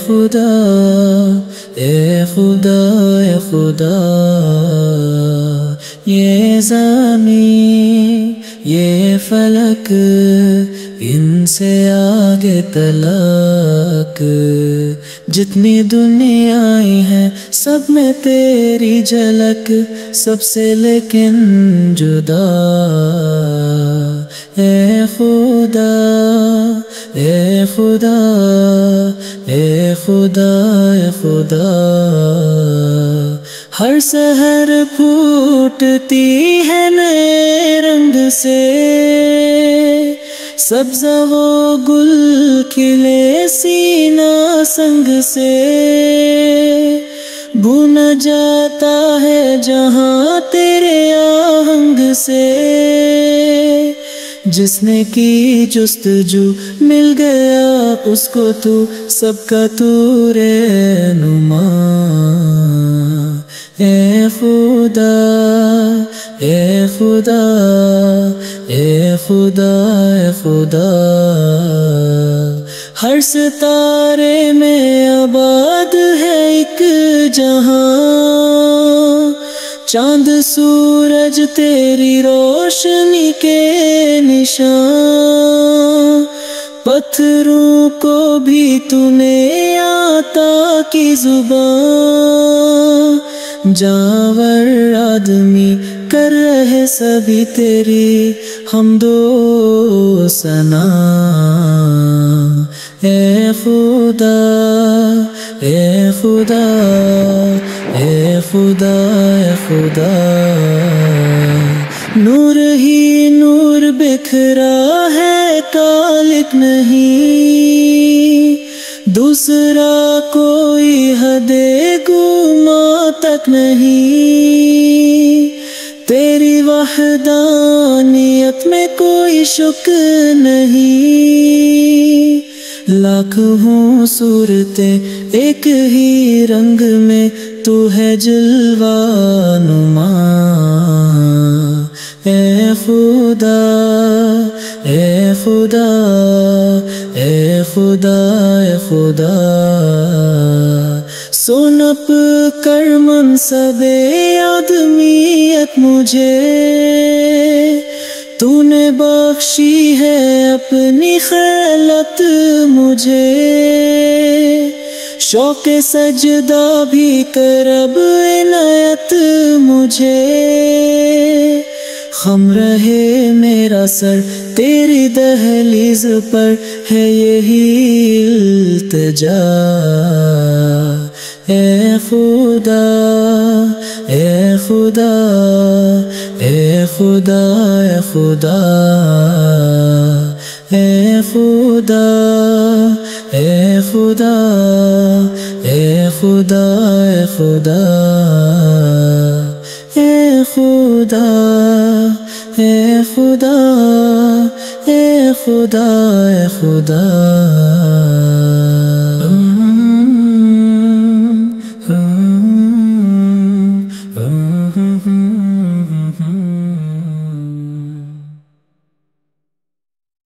خدا اے خدا اے خدا، یہ زمین یہ فلک ان سے آگے تلک، جتنی دنیایں ہیں سب میں تیری جھلک، سب سے لیکن جدا اے خدا اے خدا اے خدا اے خدا۔ ہر سحر پھوٹتی ہے نئے رنگ سے، سبزہ وہ گل کھلے سینہ سنگ سے، بھونا جاتا ہے جہاں تیرے آہنگ سے، جس نے کی جستجو مل گیا اس کو تو سب کا تو رہنما اے خدا اے خدا اے خدا اے خدا۔ ہر ستارے میں آباد ہے ایک جہاں، چاند سورج تیری روشنی کے نشان، پتھروں کو بھی تو نے عطا کی زبان، جانور آدمی کر رہے سبھی تیری حمد و ثنا اے خدا اے خدا اے خدا اے خدا۔ نور ہی نور بکھرا ہے خالق نہیں، دوسرا کوئی حد گما تک نہیں، تیری وحدانیت میں کوئی شک نہیں، لاکھ ہوں صورتیں ایک ہی رنگ میں تو ہے جلوہ نما اے خدا اے خدا اے خدا اے خدا۔ سونپ کر منصب آدمیت مجھے، تو نے بخشی ہے اپنی خیلت مجھے، شوق سجدہ بھی کر اب عنایت مجھے، خم رہے میرا سر تیری دہلیز پر ہے یہی التجا اے خدا اے خدا اے خدا اے خدا اے خدا اے خدا اے خدا اے خدا اے خدا اے خدا اے خدا اے خدا۔